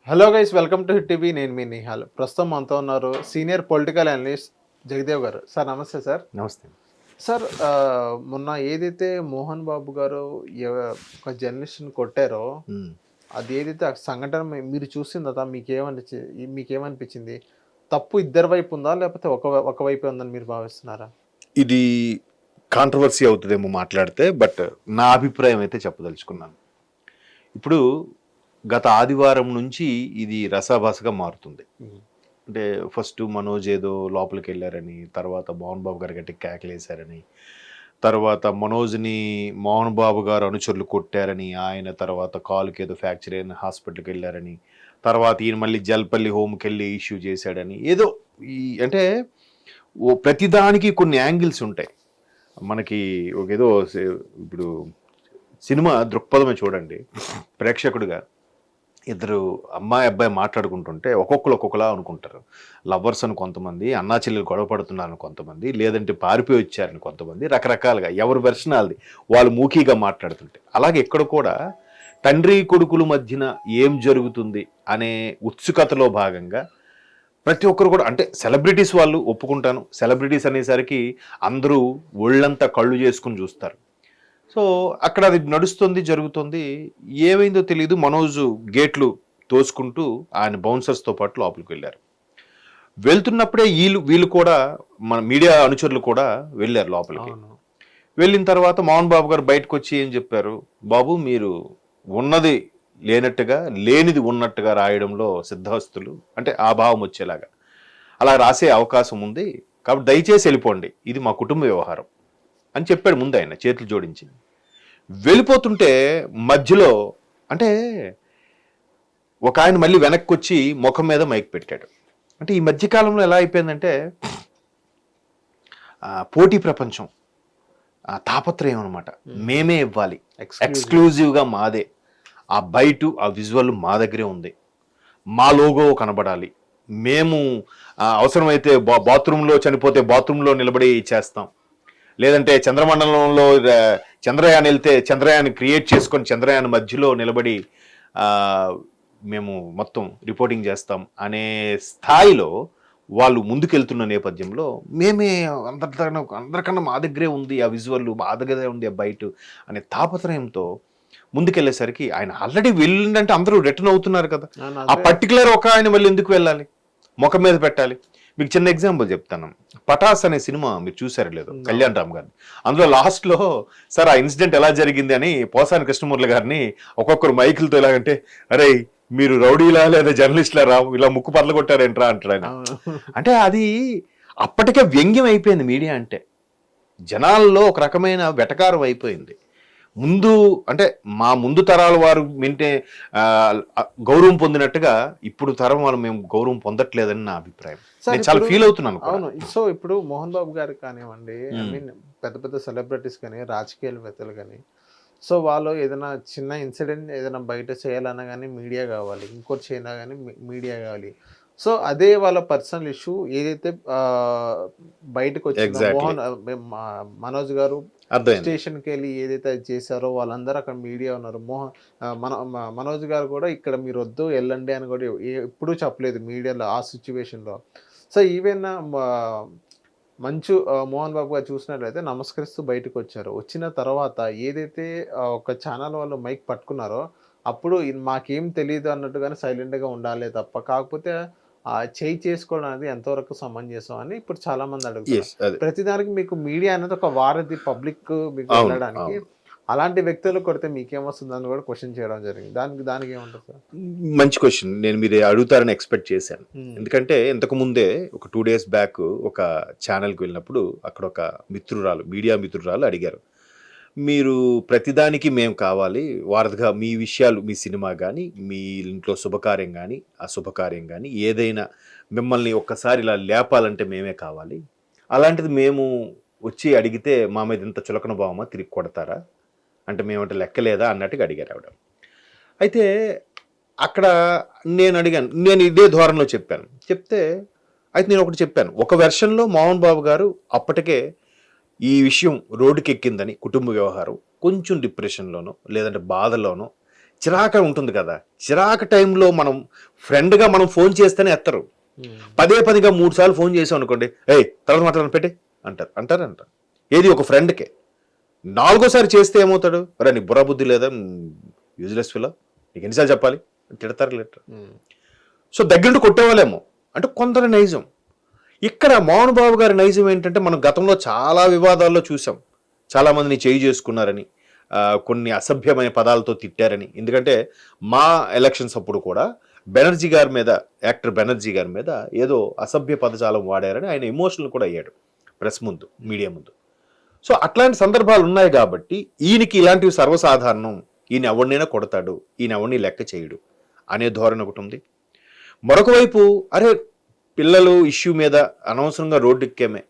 Hello guys, welcome to hit TV. నేను మీ నిహాల్. ప్రస్తుతం మనతో ఉన్నారు సీనియర్ పొలిటికల్ అనలిస్ట్ జగదేవ్ గారు. సార్ నమస్తే సార్. నమస్తే. సార్, మొన్న ఏదైతే మోహన్ బాబు గారు ఒక జర్నలిస్ట్ని కొట్టారో, అది ఏదైతే ఆ సంఘటన మీరు చూసిన తర్వాత మీకేమనిపించింది? తప్పు ఇద్దరి వైపు ఉందా, లేకపోతే ఒక వైపే ఉందని మీరు భావిస్తున్నారా? ఇది కాంట్రవర్సీ అవుతుందేమో మాట్లాడితే, బట్ నా అభిప్రాయం అయితే చెప్పదలుచుకున్నాను. ఇప్పుడు గత ఆదివారం నుంచి ఇది రసాభాసగా మారుతుంది. అంటే ఫస్ట్ మనోజ్ ఏదో లోపలికి వెళ్ళారని, తర్వాత మోహన్ బాబు గారు గట్టి కేకలేశారని, తర్వాత మనోజ్ని మోహన్ బాబు గారు అనుచరులు కొట్టారని, ఆయన తర్వాత కాలుకి ఏదో ఫ్రాక్చర్ అయిన హాస్పిటల్కి వెళ్ళారని, తర్వాత ఈయన మళ్ళీ జల్పల్లి హోమ్కి వెళ్ళి ఇష్యూ చేశాడని, ఏదో ఈ అంటే ప్రతిదానికి కొన్ని యాంగిల్స్ ఉంటాయి మనకి. ఏదో ఇప్పుడు సినిమా దృక్పథమే చూడండి. ప్రేక్షకుడిగా ఇద్దరు అమ్మాయి అబ్బాయి మాట్లాడుకుంటుంటే ఒక్కొక్కలా అనుకుంటారు. లవర్స్ అని కొంతమంది, అన్నా చెల్లెలు గొడవ పడుతున్నారని కొంతమంది, లేదంటే పారిపోయి వచ్చారని కొంతమంది, రకరకాలుగా ఎవరి వెర్షన్ వాళ్ళది, వాళ్ళు మూకీగా మాట్లాడుతుంటే. అలాగే ఇక్కడ కూడా తండ్రి కొడుకుల మధ్యన ఏం జరుగుతుంది అనే ఉత్సుకతలో భాగంగా ప్రతి ఒక్కరు కూడా, అంటే సెలబ్రిటీస్ వాళ్ళు ఒప్పుకుంటాను, సెలబ్రిటీస్ అనేసరికి అందరూ ఒళ్ళంతా కళ్ళు చేసుకుని చూస్తారు. సో అక్కడ అది నడుస్తుంది, జరుగుతుంది. ఏమైందో తెలియదు. మనోజ్ గేట్లు తోసుకుంటూ ఆయన బౌన్సర్స్తో పాటు లోపలికి వెళ్ళారు. వెళ్తున్నప్పుడే వీళ్ళు కూడా, మన మీడియా అనుచరులు కూడా వెళ్ళారు లోపలికి. వెళ్ళిన తర్వాత మోహన్ బాబు గారు బయటకు వచ్చి ఏం చెప్పారు? బాబు, మీరు ఉన్నది లేనట్టుగా, లేనిది ఉన్నట్టుగా రాయడంలో సిద్ధహస్తులు, అంటే ఆ భావం వచ్చేలాగా అలా రాసే అవకాశం ఉంది, కాబట్టి దయచేసి వెళ్ళిపోండి, ఇది మా కుటుంబ వ్యవహారం అని చెప్పాడు ముందు ఆయన చేతులు జోడించి. వెళ్ళిపోతుంటే మధ్యలో, అంటే ఒక ఆయన మళ్ళీ వెనక్కి వచ్చి ముఖం మీద మైక్ పెట్టాడు. అంటే ఈ మధ్యకాలంలో ఎలా అయిపోయిందంటే పోటీ ప్రపంచం, తాపత్రయం అనమాట. మేమే ఇవ్వాలి, ఎక్స్క్లూజివ్గా మాదే, ఆ బయట ఆ విజువల్ మా దగ్గరే ఉంది, మా లోగో కనబడాలి, మేము అవసరమైతే బాత్రూంలో చనిపోతే బాత్రూంలో నిలబడి చేస్తాం, లేదంటే చంద్రమండలంలో చంద్రయాన్ వెళ్తే చంద్రయాన్ క్రియేట్ చేసుకొని చంద్రయాన్ మధ్యలో నిలబడి మేము మొత్తం రిపోర్టింగ్ చేస్తాం అనే స్థాయిలో వాళ్ళు ముందుకెళ్తున్న నేపథ్యంలో మేమే అందరికన్నా మా దగ్గరే ఉంది, ఆ విజువల్ మా దగ్గరే ఉంది, ఆ బయట అనే తాపత్రయంతో ముందుకెళ్ళేసరికి ఆయన ఆల్రెడీ వెళ్ళిందంటే అందరూ రిటర్న్ అవుతున్నారు కదా. ఆ పర్టికులర్ ఒక ఆయన మళ్ళీ ఎందుకు వెళ్ళాలి, ముఖం మీద పెట్టాలి? మీకు చిన్న ఎగ్జాంపుల్ చెప్తాను. పటాస్ అనే సినిమా మీరు చూసారో లేదో, కళ్యాణ్ రామ్ గారిని. అందులో లాస్ట్లో సార్ ఆ ఇన్సిడెంట్ ఎలా జరిగింది అని పోసాని కృష్ణమూర్తి గారిని ఒక్కొక్కరు మైకులతో ఎలాగంటే, అరే మీరు రౌడీలా లేదా జర్నలిస్ట్లా రా, ఇలా ముక్కు పర్ల కొట్టారేంట్రా అంటాడు ఆయన. అంటే అది అప్పటికే వ్యంగ్యం అయిపోయింది మీడియా అంటే, జనాల్లో ఒక రకమైన వెటకారం అయిపోయింది. ముందు అంటే మా ముందు తరాల వారు వింటే గౌరవం పొందినట్టుగా ఇప్పుడు తరం వాళ్ళు మేము గౌరవం పొందట్లేదని నా అభిప్రాయం. నేను చాలా ఫీల్ అవుతున్నాను. అవును. సో ఇప్పుడు మోహన్ బాబు గారికి కానివ్వండి, ఐ మీన్ పెద్ద పెద్ద సెలబ్రిటీస్ కానీ, రాజకీయవేత్తలు కానీ, సో వాళ్ళు ఏదైనా చిన్న ఇన్సిడెంట్ ఏదైనా బయట చేయాలన్నా కానీ మీడియా కావాలి, ఇంకోటి చేయాలన్నా కానీ మీడియా కావాలి. సో అదే వాళ్ళ పర్సనల్ ఇష్యూ ఏదైతే బయటకు వచ్చిందో, మనోజ్ గారు స్టేషన్కి వెళ్ళి ఏదైతే చేశారో వాళ్ళందరూ అక్కడ మీడియా ఉన్నారు. మనోజ్ గారు కూడా ఇక్కడ మీరు వద్దు వెళ్ళండి అని కూడా ఎప్పుడూ చెప్పలేదు మీడియాలో ఆ సిచ్యువేషన్లో. సో ఈవెన్ మోహన్ బాబు గారు చూసినట్లయితే నమస్కరిస్తూ బయటకు వచ్చారు. వచ్చిన తర్వాత ఏదైతే ఒక ఛానల్ వాళ్ళు మైక్ పట్టుకున్నారో అప్పుడు మాకేం తెలియదు అన్నట్టుగానే సైలెంట్గా ఉండాలి తప్ప, కాకపోతే చేయి చేసుకోవడం అనేది ఎంతవరకు సమంజసం అని ఇప్పుడు చాలా మంది అడుగుతారు. ప్రతిదానికి మీకు మీడియా అనేది ఒక వారధి, పబ్లిక్ మీకు వెళ్ళడానికి. అలాంటి వ్యక్తులు కొడితే మీకేమొస్తుంది అని కూడా క్వశ్చన్ చేయడం జరిగింది. దానికి ఏమంటారు సార్? మంచి క్వశ్చన్. నేను మీరు అడుగుతారని ఎక్స్పెక్ట్ చేశాను. ఎందుకంటే ఇంతకు ముందే ఒక 2 days బ్యాక్ ఒక ఛానల్కి వెళ్ళినప్పుడు అక్కడ ఒక మీడియా మిత్రురాలు అడిగారు, మీరు ప్రతిదానికి మేము కావాలి వారధిగా, మీ విషయాలు, మీ సినిమా కానీ, మీ ఇంట్లో శుభకార్యం కానీ, అశుభకార్యం కానీ, ఏదైనా మిమ్మల్ని ఒక్కసారి ఇలా లేపాలంటే మేమే కావాలి, అలాంటిది మేము వచ్చి అడిగితే మా మీద ఇంత చులకన భావమా, తిరిగి కొడతారా అంటే మేమంటే లెక్కలేదా అన్నట్టుగా అడిగారు ఆవిడ. అయితే అక్కడ నేను అడిగాను, నేను ఇదే ధోరణిలో చెప్తే అయితే నేను ఒకటి చెప్పాను. ఒక వెర్షన్లో మోహన్ బాబు గారు అప్పటికే ఈ విషయం రోడ్డుకి ఎక్కిందని, కుటుంబ వ్యవహారం, కొంచెం డిప్రెషన్లోనో లేదంటే బాధలోనో చిరాక ఉంటుంది కదా, చిరాక టైంలో మనం ఫ్రెండ్గా మనం ఫోన్ చేస్తేనే ఎత్తరు. పదే పదిగా 3 సార్లు ఫోన్ చేసాం అనుకోండి, ఏయ్ తర్వాత మాట్లాడని పెట్టే అంటారు. ఏది ఒక ఫ్రెండ్కే. 4గోసారి చేస్తే ఏమవుతాడు, అరే నీ బుర్ర బుద్ధి లేదా, యూజ్లెస్ ఫిలో, నీకు ఎన్నిసార్లు చెప్పాలి, తిడతారు లేటర్. సో దగ్గరుండి కొట్టేవాళ్ళేమో, అంటే కొందరు నైజం. ఇక్కడ మోహన్ బాబు గారి నైజం ఏంటంటే, మనం గతంలో చాలా వివాదాల్లో చూసాం, చాలామందిని చేయి చేసుకున్నారని, కొన్ని అసభ్యమైన పదాలతో తిట్టారని. ఎందుకంటే మా ఎలక్షన్స్ అప్పుడు కూడా బెనర్జీ గారి మీద, యాక్టర్ బెనర్జీ గారి మీద ఏదో అసభ్య పదజాలం వాడారని ఆయన ఎమోషనల్ కూడా అయ్యాడు ప్రెస్ ముందు, మీడియా ముందు. సో అట్లాంటి సందర్భాలు ఉన్నాయి కాబట్టి ఈయనకి ఇలాంటివి సర్వసాధారణం, ఈయన ఎవరినైనా కొడతాడు, ఈయన ఎవరిని లెక్క చేయడు అనే ధోరణి ఒకటి ఉంది. మరొక వైపు అరే పిల్లలు ఇష్యూ మీద అనవసరంగా రోడ్డు ఎక్కామే,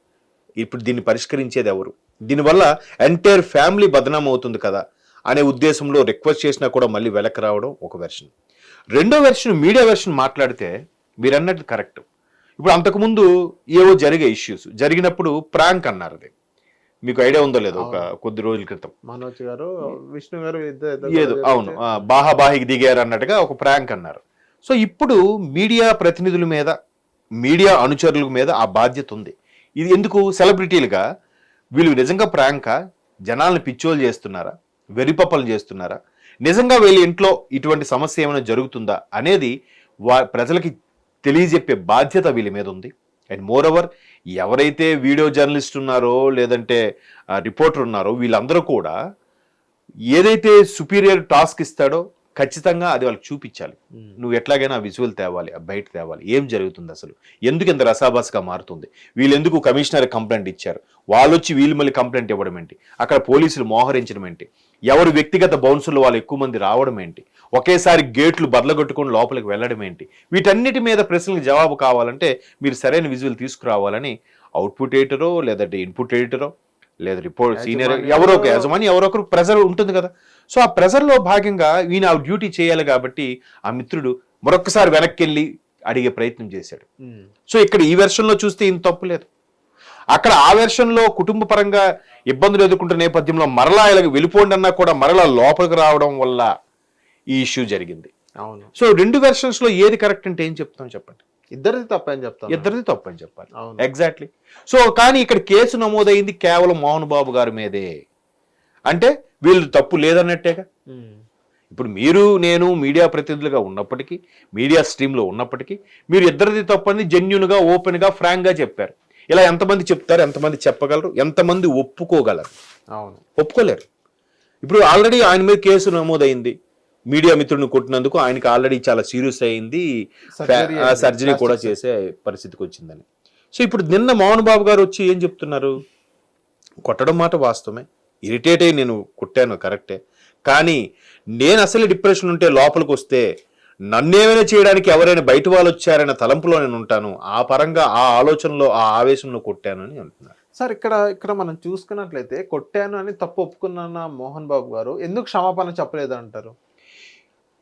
ఇప్పుడు దీన్ని పరిష్కరించేది ఎవరు, దీనివల్ల ఎంటైర్ ఫ్యామిలీ బదనాం అవుతుంది కదా అనే ఉద్దేశంలో రిక్వెస్ట్ చేసినా కూడా మళ్ళీ వెనక్కి రావడం ఒక వెర్షన్. రెండో వెర్షన్, మీడియా వెర్షన్ మాట్లాడితే మీరు అన్నట్టు కరెక్ట్. ఇప్పుడు అంతకుముందు ఏవో జరిగే ఇష్యూస్ జరిగినప్పుడు ప్రాంక్ అన్నారు. అది మీకు ఐడియా ఉందో లేదో, ఒక కొద్ది రోజుల క్రితం మనోజ్ గారు విష్ణు గారు ఏదో అవును బాహాబాహికి దిగారు అన్నట్టుగా ఒక ప్రాంక్ అన్నారు. సో ఇప్పుడు మీడియా ప్రతినిధుల మీద, మీడియా అనుచరుల మీద ఆ బాధ్యత ఉంది. ఇది ఎందుకు, సెలబ్రిటీలుగా వీళ్ళు నిజంగా ప్రాంకా, జనాలను పిచ్చోలు చేస్తున్నారా, వెరిపప్పలు చేస్తున్నారా, నిజంగా వీళ్ళ ఇంట్లో ఇటువంటి సమస్య ఏమైనా జరుగుతుందా అనేది ప్రజలకి తెలియజెప్పే బాధ్యత వీళ్ళ మీద ఉంది. అండ్ మోర్ ఓవర్ ఎవరైతే వీడియో జర్నలిస్ట్ ఉన్నారో లేదంటే రిపోర్టర్ ఉన్నారో వీళ్ళందరూ కూడా ఏదైతే సుపీరియర్ టాస్క్ ఇస్తాడో ఖచ్చితంగా అది వాళ్ళకి చూపించాలి. నువ్వు ఎట్లాగైనా విజువల్ తేవాలి, బయట తేవాలి, ఏం జరుగుతుంది అసలు, ఎందుకు ఇంత రసాభాసగా మారుతుంది, వీళ్ళు ఎందుకు కమిషనర్ కంప్లైంట్ ఇచ్చారు, వాళ్ళు వచ్చి వీళ్ళు మళ్ళీ కంప్లైంట్ ఇవ్వడం ఏంటి, అక్కడ పోలీసులు మోహరించడం ఏంటి, ఎవరు వ్యక్తిగత బౌన్సులు వాళ్ళు ఎక్కువ మంది రావడం ఏంటి, ఒకేసారి గేట్లు బదలగొట్టుకొని లోపలికి వెళ్ళడం ఏంటి, వీటన్నిటి మీద ప్రశ్నలకు జవాబు కావాలంటే మీరు సరైన విజువల్ తీసుకురావాలని అవుట్పుట్ ఎడిటరో లేదంటే ఇన్పుట్ ఎడిటరో లేదా రిపోర్ట్ సీనియర్ ఎవరో ఒక యజమాని ఎవరో ఒకరు ప్రెజర్ ఉంటుంది కదా. సో ఆ ప్రెజర్లో భాగంగా ఈయన ఆ డ్యూటీ చేయాలి కాబట్టి ఆ మిత్రుడు మరొకసారి వెనక్కి వెళ్ళి అడిగే ప్రయత్నం చేశాడు. సో ఇక్కడ ఈ వెర్షన్లో చూస్తే ఇంత తప్పు లేదు. అక్కడ ఆ వెర్షన్లో కుటుంబ పరంగా ఇబ్బందులు ఎదుర్కొంటున్న నేపథ్యంలో మరలా ఇలా వెళ్ళిపోండి అన్నా కూడా మరలా లోపలికి రావడం వల్ల ఈ ఇష్యూ జరిగింది. అవును. సో రెండు వెర్షన్స్ లో ఏది కరెక్ట్ అంటే ఏం చెప్తాం చెప్పండి? ఇద్దరిది తప్పని చెప్తాను. ఇద్దరిది తప్పని చెప్పాలి. ఎగ్జాక్ట్లీ. సో కానీ ఇక్కడ కేసు నమోదైంది కేవలం మోహన్ బాబు గారి మీదే అంటే వీళ్ళు తప్పు లేదన్నట్టేగా. ఇప్పుడు మీరు నేను మీడియా ప్రతినిధులుగా ఉన్నప్పటికీ, మీడియా స్ట్రీమ్లో ఉన్నప్పటికీ మీరు ఇద్దరిది తప్పని జెన్యున్గా, ఓపెన్గా, ఫ్రాంక్గా చెప్పారు. ఇలా ఎంతమంది చెప్తారు, ఎంతమంది చెప్పగలరు, ఎంతమంది ఒప్పుకోగలరు? అవును, ఒప్పుకోలేరు. ఇప్పుడు ఆల్రెడీ ఆయన మీద కేసు నమోదైంది, మీడియా మిత్రుడిని కొట్టినందుకు ఆయనకి ఆల్రెడీ చాలా సీరియస్ అయింది, సర్జరీ కూడా చేసే పరిస్థితికి వచ్చిందని. సో ఇప్పుడు నిన్న మోహన్ బాబు గారు వచ్చి ఏం చెప్తున్నారు, కొట్టడం మాట వాస్తవమే, ఇరిటేట్ అయ్యి నేను కొట్టాను కరెక్టే, కానీ నేను అసలు డిప్రెషన్ ఉంటే లోపలికి వస్తే నన్నేమైనా చేయడానికి ఎవరైనా బయట వాళ్ళు వచ్చారనే తలంపులో నేను ఉంటాను, ఆ పరంగా ఆ ఆలోచనలో ఆ ఆవేశంలో కొట్టాను అని అంటున్నారు. సార్ ఇక్కడ మనం చూసుకున్నట్లయితే కొట్టాను అని తప్పు ఒప్పుకున్న మోహన్ బాబు గారు ఎందుకు క్షమాపణ చెప్పలేదు అంటారు?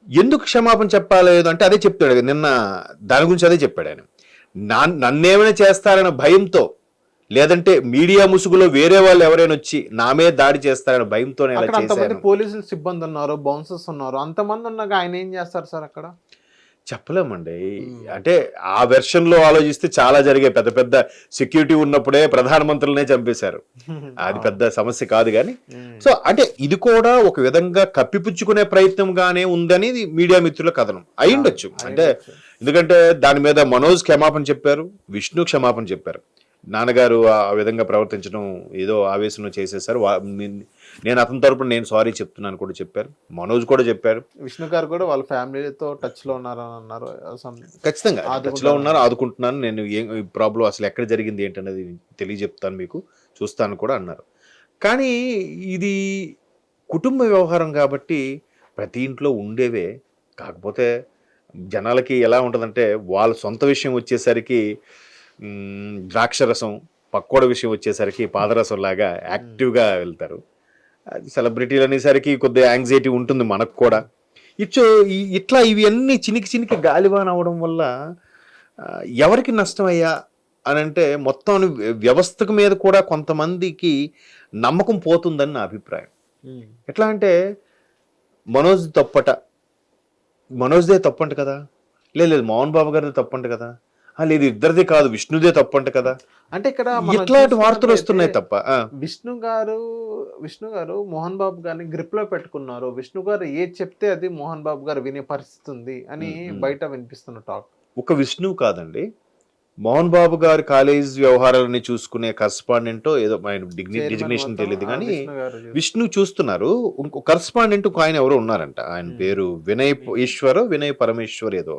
ఎందుకు క్షమాపణ చెప్పలేదు అంటే అదే చెప్తాడు నిన్న, దాని గురించి అదే చెప్పాడు ఆయన. నన్నేమైనా చేస్తారన్న భయంతో, లేదంటే మీడియా ముసుగులో వేరే వాళ్ళు ఎవరైనా వచ్చి నా మీద దాడి చేస్తారన్న భయంతో పోలీసులు సిబ్బంది ఉన్నారు, బౌన్సర్స్ ఉన్నారు, అంతమంది ఉన్నాక ఆయన ఏం చేస్తారు సార్? అక్కడ చెప్పలేమండి. అంటే ఆ వెర్షన్ లో ఆలోచిస్తే చాలా జరిగే, పెద్ద పెద్ద సెక్యూరిటీ ఉన్నప్పుడే ప్రధానమంత్రులనే చంపేశారు, అది పెద్ద సమస్య కాదు కానీ. సో అంటే ఇది కూడా ఒక విధంగా కప్పిపుచ్చుకునే ప్రయత్నంగానే ఉందని మీడియా మిత్రుల కథనం అయి ఉండొచ్చు. అంటే ఎందుకంటే దాని మీద మనోజ్ క్షమాపణ చెప్పారు, విష్ణు క్షమాపణ చెప్పారు. నాన్నగారు ఆ విధంగా ప్రవర్తించడం ఏదో ఆవేశంలో చేసేసారు, నేను అతని తరపున నేను సారీ చెప్తున్నాను కూడా చెప్పారు, మనోజ్ కూడా చెప్పారు, విష్ణు గారు కూడా వాళ్ళ ఫ్యామిలీతో టచ్ లో ఉన్నారని అన్నారు. ఖచ్చితంగా టచ్ లో ఉన్నారు, ఆదుకుంటున్నాను, నేను ఏం ప్రాబ్లం అసలు ఎక్కడ జరిగింది ఏంటనేది తెలియజెప్తాను మీకు, చూస్తాను కూడా అన్నారు. కానీ ఇది కుటుంబ వ్యవహారం కాబట్టి ప్రతి ఇంట్లో ఉండేవే. కాకపోతే జనాలకి ఎలా ఉంటుందంటే వాళ్ళ సొంత విషయం వచ్చేసరికి ద్రాక్షరసం, పక్కోడ విషయం వచ్చేసరికి పాదరసం లాగా యాక్టివ్గా వెళ్తారు. సెలబ్రిటీలు అనేసరికి కొద్దిగా యాంగ్జైటీ ఉంటుంది మనకు కూడా. ఇట్లా ఇవి అన్నీ చినికి గాలివాన అవడం వల్ల ఎవరికి నష్టం అయ్యా అని అంటే మొత్తం వ్యవస్థకు మీద కూడా కొంతమందికి నమ్మకం పోతుందని నా అభిప్రాయం. ఎట్లా అంటే మనోజ్ తప్పట, మనోజ్దే తప్పంట కదా, లేదు మోహన్ బాబు గారిదే తప్పంట కదా, లేదు ఇద్దరిదే కాదు విష్ణుదే తప్పంట కదా, అంటే ఇక్కడ మనం ఇట్లాంటి వార్తలు చూసుకున్నట్లయితే వస్తున్నాయి తప్ప. విష్ణు గారు మోహన్ బాబు గారిని గ్రిప్ లో పెట్టుకున్నారు. విష్ణు గారు ఏది చెప్తే అది మోహన్ బాబు గారు వినే పరిస్థితి ఉంది అని బయట వినిపిస్తున్న టాక్. ఒక విష్ణు కాదండి, మోహన్ బాబు గారి కాలేజ్ వ్యవహారాలని చూసుకునే కరస్పాండెంటో ఏదో ఆయన డిజిగ్నేషన్ తెలియదు కానీ విష్ణు చూస్తున్నారు. ఇంకో కరస్పాండెంట్ ఆయన ఎవరో ఉన్నారంట, ఆయన పేరు వినయ్ పరమేశ్వర్ ఏదో.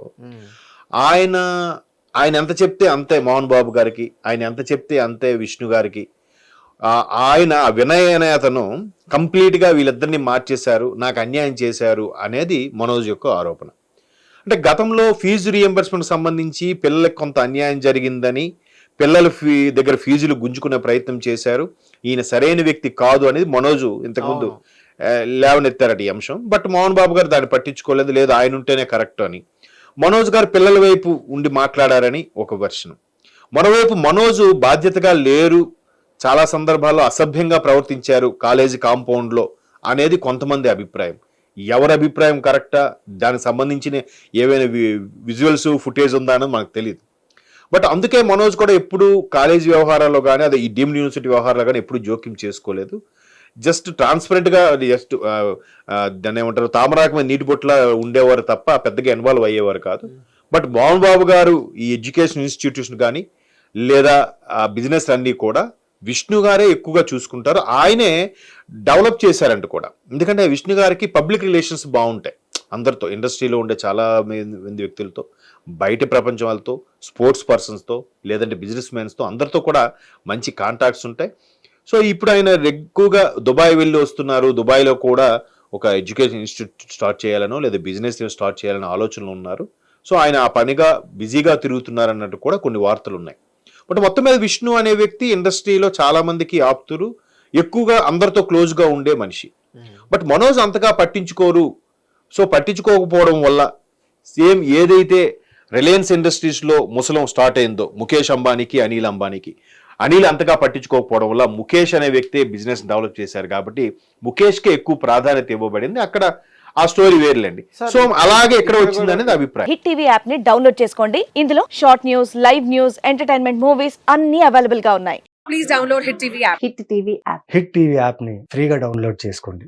ఆయన ఎంత చెప్తే అంతే మోహన్ బాబు గారికి, ఆయన ఎంత చెప్తే అంతే విష్ణు గారికి. ఆయన వినయ్ అనే అతను కంప్లీట్ గా వీళ్ళిద్దరిని మార్చేశారు, నాకు అన్యాయం చేశారు అనేది మనోజ్ యొక్క ఆరోపణ. అంటే గతంలో ఫీజు రీఎంబర్స్మెంట్ సంబంధించి పిల్లలకు కొంత అన్యాయం జరిగిందని పిల్లల దగ్గర ఫీజులు గుంజుకునే ప్రయత్నం చేశారు, ఈయన సరైన వ్యక్తి కాదు అనేది మనోజు ఇంతకుముందు లేవనెత్తారట ఈ అంశం. బట్ మోహన్ బాబు గారు దాన్ని పట్టించుకోలేదు, లేదు ఆయన ఉంటేనే కరెక్ట్ అని. మనోజ్ గారు పిల్లల వైపు ఉండి మాట్లాడారని ఒక వెర్షన్. మరోవైపు మనోజు బాధ్యతగా లేరు, చాలా సందర్భాల్లో అసభ్యంగా ప్రవర్తించారు కాలేజీ కాంపౌండ్లో అనేది కొంతమంది అభిప్రాయం. ఎవరి అభిప్రాయం కరెక్టా, దానికి సంబంధించిన ఏవైనా విజువల్స్ ఫుటేజ్ ఉందా అని మనకు తెలియదు. బట్ అందుకే మనోజ్ కూడా ఎప్పుడు కాలేజీ వ్యవహారాల్లో కానీ అదే ఈ డీమ్డ్ యూనివర్సిటీ వ్యవహారాల్లో కానీ ఎప్పుడు జోక్యం చేసుకోలేదు. జస్ట్ ట్రాన్స్పరెంట్గా జస్ట్ దాన్ని ఏమంటారు తామరాకమైన నీటి బొట్ల ఉండేవారు తప్ప పెద్దగా ఇన్వాల్వ్ అయ్యేవారు కాదు. బట్ మోహన్ బాబు గారు ఈ ఎడ్యుకేషన్ ఇన్స్టిట్యూషన్ కానీ లేదా బిజినెస్ అన్నీ కూడా విష్ణు గారే ఎక్కువగా చూసుకుంటారు, ఆయనే డెవలప్ చేశారంట కూడా. ఎందుకంటే విష్ణు గారికి పబ్లిక్ రిలేషన్స్ బాగుంటాయి అందరితో, ఇండస్ట్రీలో ఉండే చాలా మంది వ్యక్తులతో, బయట ప్రపంచం వాళ్ళతో, స్పోర్ట్స్ పర్సన్స్తో, లేదంటే బిజినెస్ మ్యాన్స్తో అందరితో కూడా మంచి కాంటాక్ట్స్ ఉంటాయి. సో ఇప్పుడు ఆయన ఎక్కువగా దుబాయ్ వెళ్ళి వస్తున్నారు, దుబాయ్లో కూడా ఒక ఎడ్యుకేషన్ ఇన్స్టిట్యూట్ స్టార్ట్ చేయాలనో లేదా బిజినెస్ స్టార్ట్ చేయాలనో ఆలోచనలు ఉన్నారు. సో ఆయన ఆ పనిగా బిజీగా తిరుగుతున్నారు అన్నట్టు కూడా కొన్ని వార్తలు ఉన్నాయి. బట్ మొత్తం మీద విష్ణు అనే వ్యక్తి ఇండస్ట్రీలో చాలా మందికి ఆప్తులు, ఎక్కువగా అందరితో క్లోజ్గా ఉండే మనిషి. బట్ మనోజ్ అంతగా పట్టించుకోరు. సో పట్టించుకోకపోవడం వల్ల సేమ్ ఏదైతే రిలయన్స్ ఇండస్ట్రీస్లో ముసలం స్టార్ట్ అయిందో ముఖేష్ అంబానీకి, అనిల్ అంతగా పట్టించుకోకపోవడం వల్ల ముఖేష్ అనే వ్యక్తి బిజినెస్ డెవలప్ చేశారు కాబట్టి ముఖేష్కే ఎక్కువ ప్రాధాన్యత ఇవ్వబడింది. అక్కడ ఆ స్టోరీ వేర్లేండి. సో అలాగే ఎక్కడ వచ్చింది అనేది అభిప్రాయం. హిట్ టీవీ యాప్ ని డౌన్లోడ్ చేసుకోండి. ఇందులో short news, live news, entertainment movies అన్ని అవైలబుల్ గా ఉన్నాయి. Please download hit TV app. Hit TV app ని ఫ్రీగా డౌన్లోడ్ చేసుకోండి.